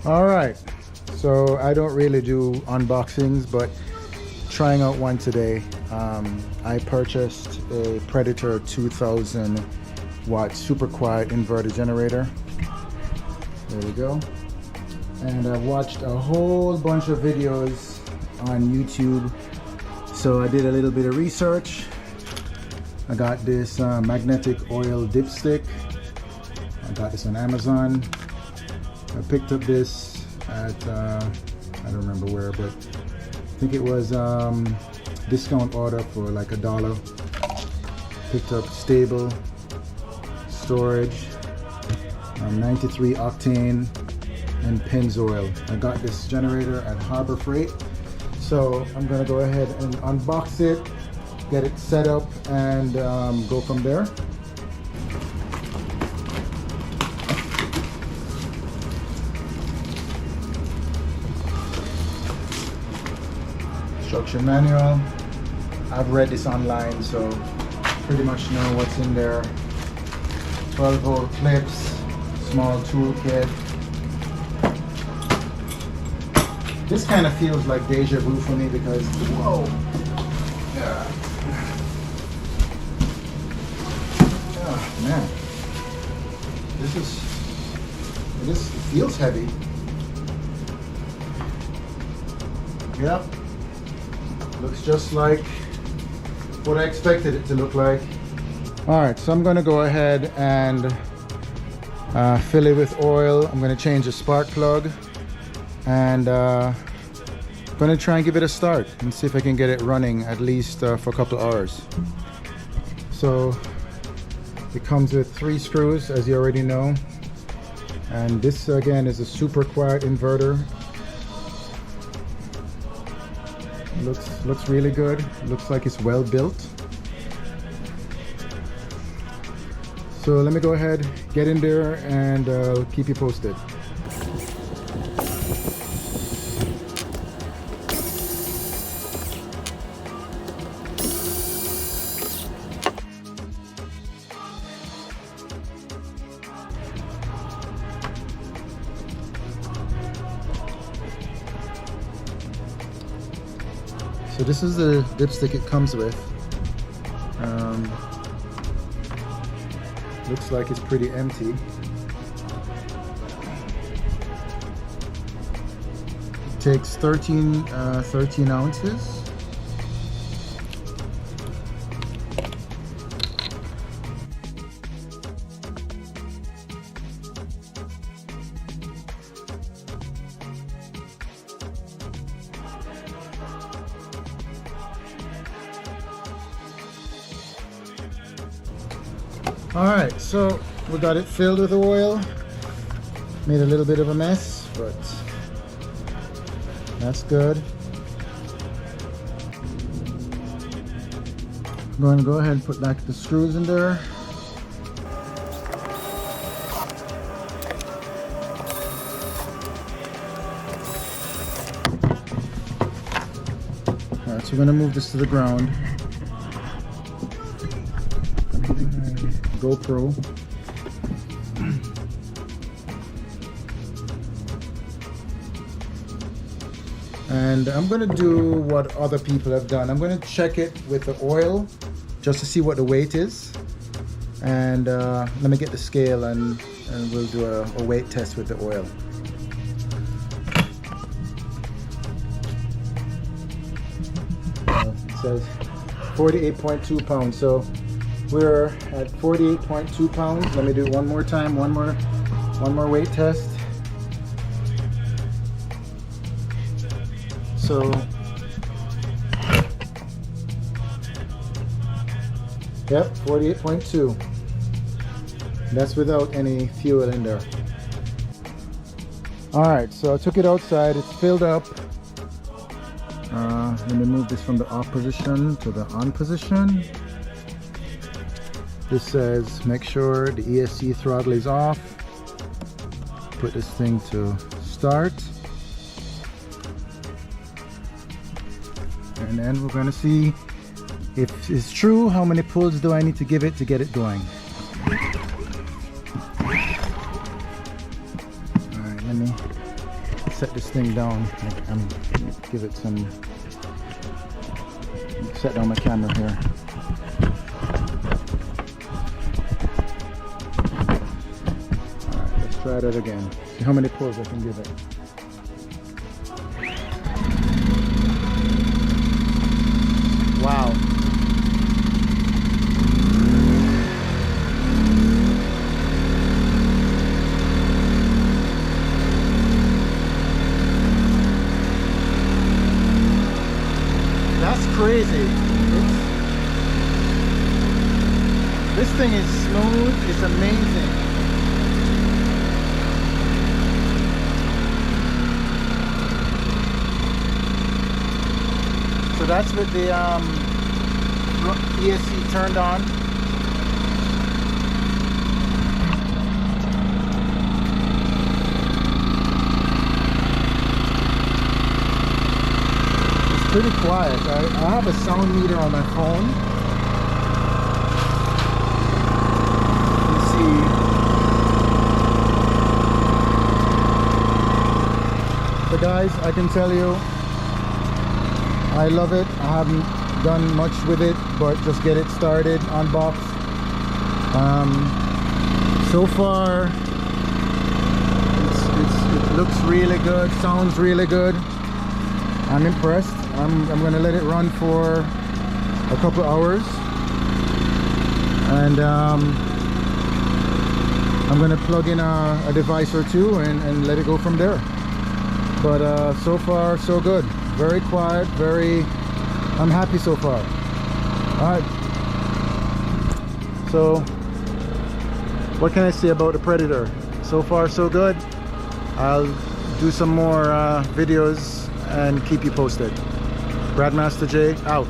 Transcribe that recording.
All right, so I don't really do unboxings, but trying out one today. I purchased a Predator 2000 watt super quiet inverter generator. There we go. And I've watched a whole bunch of videos on YouTube. So I did a little bit of research. I got this magnetic oil dipstick. I got this on Amazon. I picked up this at, I don't remember where, but I think it was discount order for like $1. Picked up stable storage, 93 octane and Pennzoil. I got this generator at Harbor Freight. So I'm gonna go ahead and unbox it, get it set up, and go from there. Instruction manual. I've read this online, so pretty much know what's in there. 12-volt clips, small toolkit. This kind of feels like deja vu for me because, whoa, yeah. Oh man, this feels heavy. Yep. Looks just like what I expected it to look like. All right, so I'm gonna go ahead and fill it with oil. I'm gonna change the spark plug and gonna try and give it a start and see if I can get it running at least for a couple hours. So it comes with 3 screws, as you already know. And this again is a super quiet inverter. Looks really good. Looks like it's well built. So let me go ahead, get in there, and keep you posted. So this is the dipstick it comes with. Looks like it's pretty empty. It takes 13 ounces. Alright, so we got it filled with oil. Made a little bit of a mess, but that's good. I'm going to go ahead and put back the screws in there. Alright, so we're going to move this to the ground. GoPro. And I'm going to do what other people have done. I'm going to check it with the oil just to see what the weight is. And let me get the scale and we'll do a weight test with the oil. It says 48.2 pounds. So we're at 48.2 pounds. Let me do it one more time, one more weight test. So, yep, 48.2. That's without any fuel in there. All right, so I took it outside. It's filled up. Let me move this from the off position to the on position. This says make sure the ESC throttle is off. Put this thing to start. And then we're going to see if it's true, how many pulls do I need to give it to get it going. set this thing down. I'm give it some. Set down my camera here. All right, let's try that again. See how many pulls I can give it. Wow. That's crazy. This thing is smooth. It's amazing. So that's with the ESC turned on. Pretty quiet. I have a sound meter on my phone. You see. So guys, I can tell you, I love it. I haven't done much with it, but just get it started, unbox. So far, it looks really good, sounds really good. I'm impressed. I'm gonna let it run for a couple hours, and I'm gonna plug in a device or two and let it go from there. But so far so good. Very quiet, I'm happy so far. All right, so what can I say about the Predator? So far so good. I'll do some more videos and keep you posted. Bradmaster J out.